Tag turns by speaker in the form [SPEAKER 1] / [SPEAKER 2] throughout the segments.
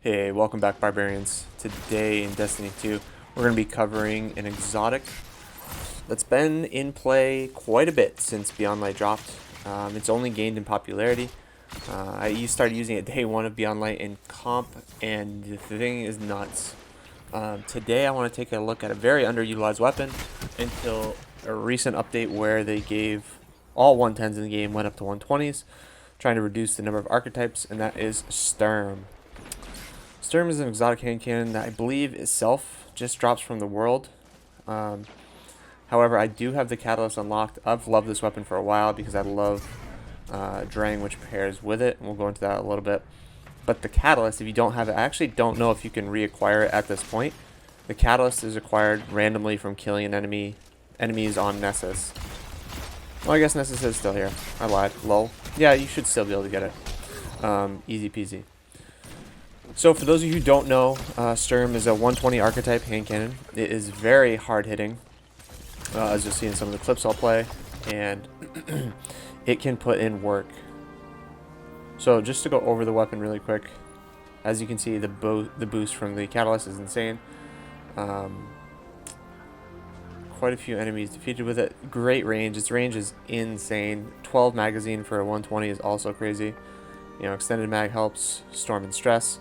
[SPEAKER 1] Hey, welcome back, Barbarians. Today in Destiny 2, we're going to be covering an exotic that's been in play quite a bit since Beyond Light dropped. It's only gained in popularity. I started using it day one of Beyond Light in comp, and the thing is nuts. Today I want to take a look at a very underutilized weapon until a recent update where they gave all 110s in the game went up to 120s, trying to reduce the number of archetypes, and that is Sturm. Sturm is an exotic hand cannon that I believe itself just drops from the world. However, I do have the catalyst unlocked. I've loved this weapon for a while because I love Drang, which pairs with it, and we'll go into that a little bit. But the catalyst, if you don't have it, I actually don't know if you can reacquire it at this point. The catalyst is acquired randomly from killing enemies on Nessus. Well, I guess Nessus is still here. I lied. Lol. Yeah, you should still be able to get it. Easy peasy. So for those of you who don't know, Sturm is a 120 archetype hand cannon. It is very hard hitting, as you'll see in some of the clips I'll play, and it can put in work. So just to go over the weapon really quick, as you can see, the boost from the catalyst is insane. Quite a few enemies defeated with it. Great range. Its range is insane. 12 magazine for a 120 is also crazy. You know, extended mag helps storm and stress.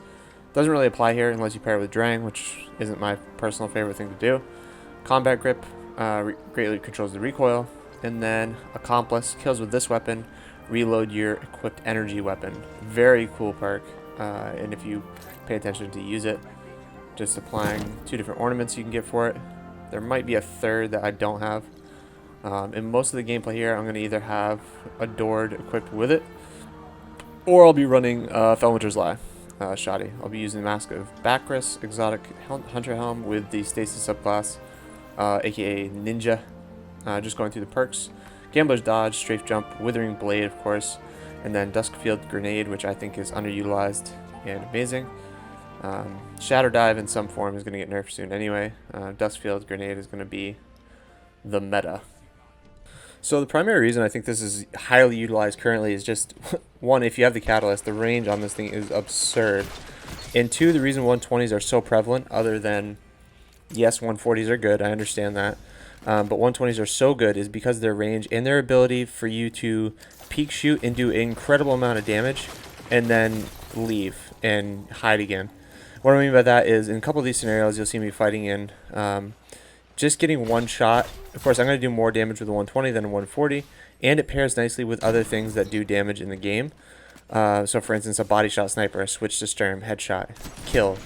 [SPEAKER 1] Doesn't really apply here unless you pair it with Drang, which isn't my personal favorite thing to do. Combat grip greatly controls the recoil. And then Accomplice kills with this weapon. Reload your equipped energy weapon. Very cool perk. And if you pay attention to use it, just applying 2 different ornaments you can get for it. There might be a third that I don't have. In most of the gameplay here, I'm going to either have Adored equipped with it, or I'll be running Felwinter's Lie. Shoddy. I'll be using the Mask of Bacchus, exotic hunter helm with the Stasis subclass, aka Ninja. Just going through the perks. Gambler's Dodge, Strafe Jump, Withering Blade, of course, and then Duskfield Grenade, which I think is underutilized and amazing. Shatter Dive in some form is going to get nerfed soon anyway. Duskfield Grenade is going to be the meta. So the primary reason I think this is highly utilized currently is just, one, if you have the catalyst, the range on this thing is absurd. And two, the reason 120s are so prevalent, other than, yes, 140s are good, I understand that. But 120s are so good is because of their range and their ability for you to peek shoot and do an incredible amount of damage and then leave and hide again. What I mean by that is in a couple of these scenarios you'll see me fighting in just getting one shot. Of course, I'm going to do more damage with a 120 than a 140, and it pairs nicely with other things that do damage in the game. So, for instance, a body shot sniper, switch to Sturm, headshot, kill.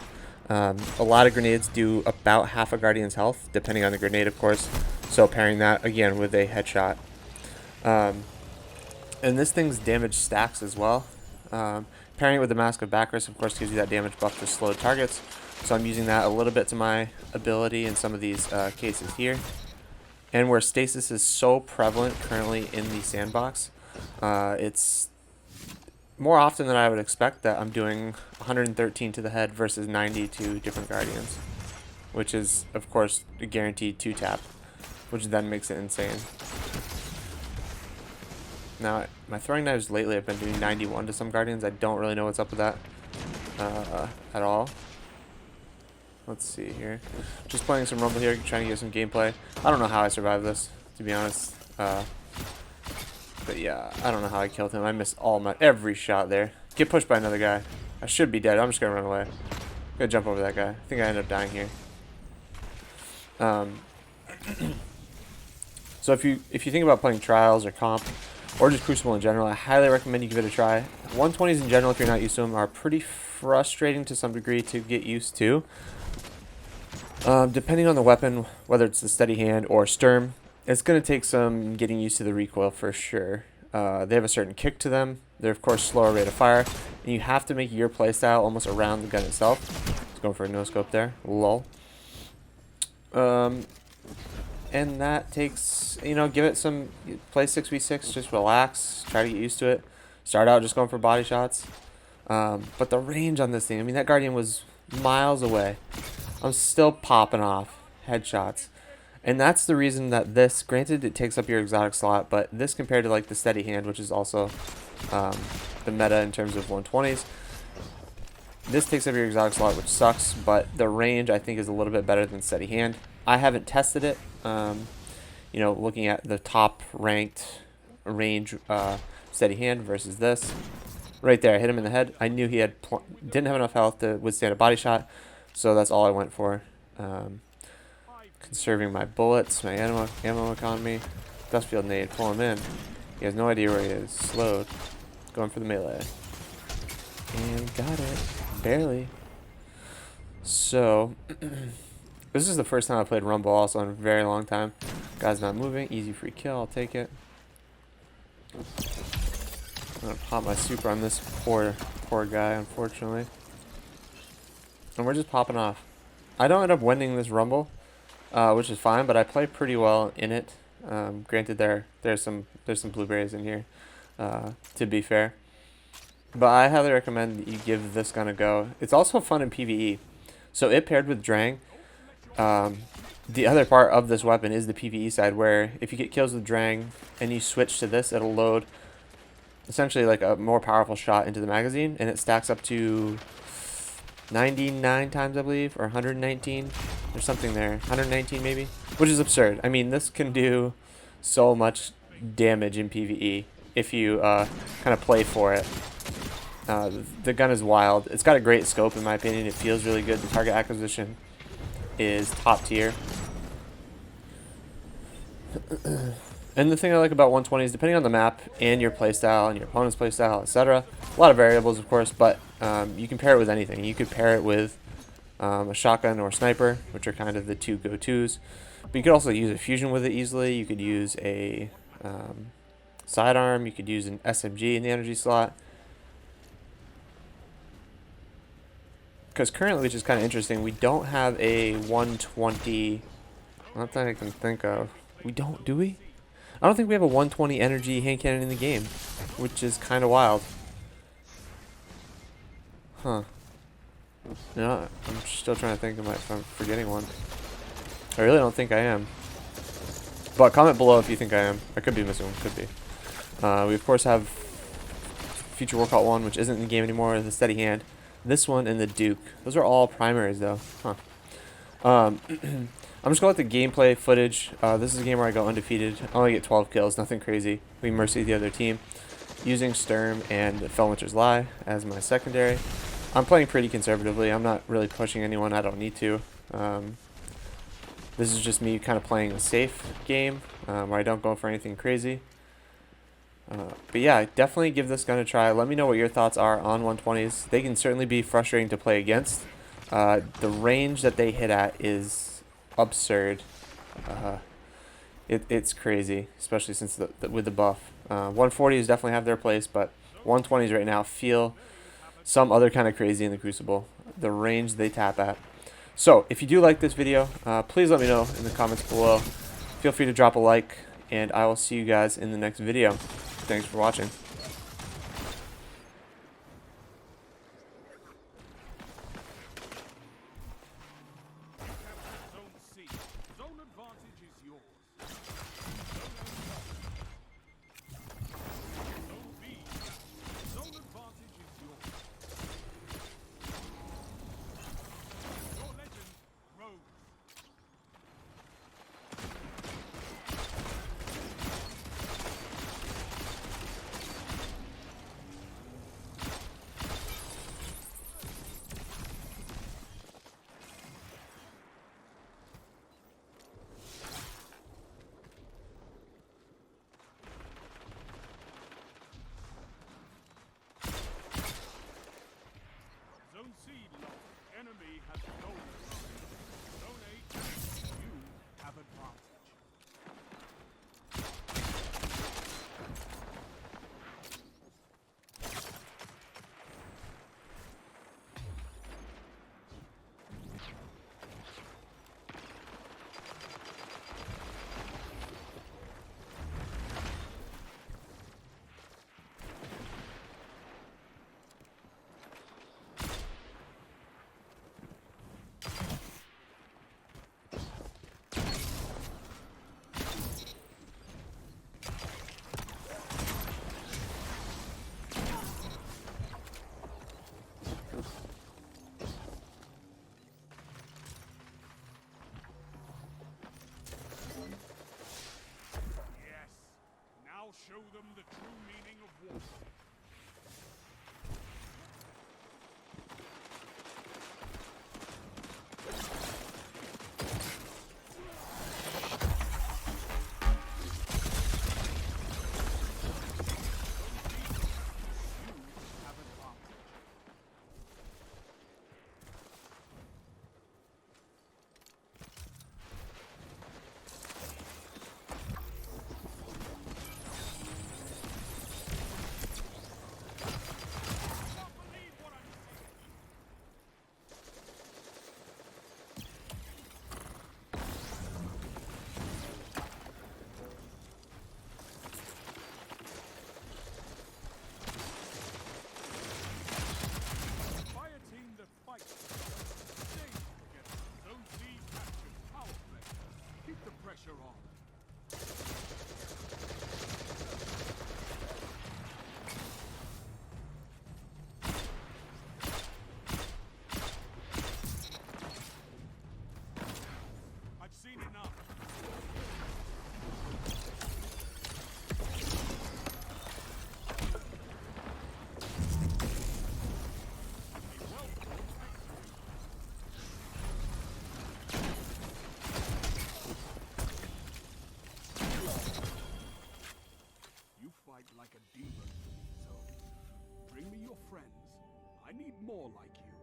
[SPEAKER 1] A lot of grenades do about half a Guardian's health, depending on the grenade, of course. So, pairing that, again, with a headshot. And this thing's damage stacks as well. Pairing it with the Mask of Bacchus, of course, gives you that damage buff to slow targets. So I'm using that a little bit to my ability in some of these cases here. And where stasis is so prevalent currently in the sandbox, it's more often than I would expect that I'm doing 113 to the head versus 90 to different Guardians. Which is, of course, a guaranteed 2-tap, which then makes it insane. Now, my throwing knives lately I've been doing 91 to some Guardians. I don't really know what's up with that at all. Let's see here. Just playing some Rumble here, trying to get some gameplay. I don't know how I survived this, to be honest. But yeah, I don't know how I killed him. I missed every shot there. Get pushed by another guy. I should be dead. I'm just gonna run away. I'm gonna jump over that guy. I think I ended up dying here. So if you think about playing Trials or Comp, or just Crucible in general, I highly recommend you give it a try. 120s in general, if you're not used to them, are pretty frustrating to some degree to get used to. Depending on the weapon, whether it's the steady hand or Sturm, it's going to take some getting used to the recoil for sure. They have a certain kick to them. They're, of course, slower rate of fire. And you have to make your playstyle almost around the gun itself. Just going for a no-scope there. Lol. And that takes, give it some, play 6v6, just relax, try to get used to it. Start out just going for body shots. But the range on this thing, I mean, that Guardian was miles away. I'm still popping off headshots. And that's the reason that this, granted it takes up your exotic slot, but this compared to like the steady hand, which is also the meta in terms of 120s, This takes up your exotic slot, which sucks, but the range I think is a little bit better than steady hand. I haven't tested it. You know, looking at the top ranked range steady hand versus this. Right there, I hit him in the head. I knew he had didn't have enough health to withstand a body shot, so that's all I went for. Conserving my bullets, my ammo economy. Dustfield nade, pull him in. He has no idea where he is. Slowed. Going for the melee. And got it. Barely. So, this is the first time I played Rumble also in a very long time. Guy's not moving. Easy free kill. I'll take it. I'm gonna pop my super on this poor guy, unfortunately. And we're just popping off. I don't end up winning this Rumble, which is fine, but I play pretty well in it. Granted, there's some blueberries in here, to be fair. But I highly recommend that you give this gun a go. It's also fun in PvE. So it paired with Drang. The other part of this weapon is the PvE side, where if you get kills with Drang and you switch to this, it'll load essentially like a more powerful shot into the magazine, and it stacks up to 99 times, I believe, or 119. There's something there. 119 maybe, which is absurd. I mean, this can do so much damage in PvE if you kind of play for it. The gun is wild. It's got a great scope in my opinion. It feels really good. The target acquisition is top tier. And the thing I like about 120 is, depending on the map and your playstyle and your opponent's playstyle, etc., a lot of variables, of course, but you can pair it with anything. You could pair it with a shotgun or sniper, which are kind of the two go-tos. But you could also use a fusion with it easily. You could use a sidearm. You could use an SMG in the energy slot. Because currently, which is kind of interesting, we don't have a 120... Not that I can think of. We don't, do we? I don't think we have a 120 energy hand cannon in the game, which is kind of wild. Huh. No, I'm still trying to think if I'm forgetting one. I really don't think I am. But comment below if you think I am. I could be missing one, could be. We of course have Future Workout 1, which isn't in the game anymore, the Steady Hand. This one and the Duke. Those are all primaries though. Huh. I'm just going to let the gameplay footage. This is a game where I go undefeated. I only get 12 kills, nothing crazy. We mercy the other team. Using Sturm and Felwinter's Lie as my secondary. I'm playing pretty conservatively. I'm not really pushing anyone. I don't need to. This is just me kind of playing a safe game where I don't go for anything crazy. But yeah, definitely give this gun a try. Let me know what your thoughts are on 120s. They can certainly be frustrating to play against. The range that they hit at is absurd. It's crazy, especially since with the buff. 140s definitely have their place, but 120s right now feel some other kind of crazy in the Crucible. The range they tap at. So if you do like this video, please let me know in the comments below. Feel free to drop a like, and I will see you guys in the next video. Thanks for watching.
[SPEAKER 2] Enemy has stolen. Zone 8, you have advantage. fight like a demon, so bring me your friends. I need more like you.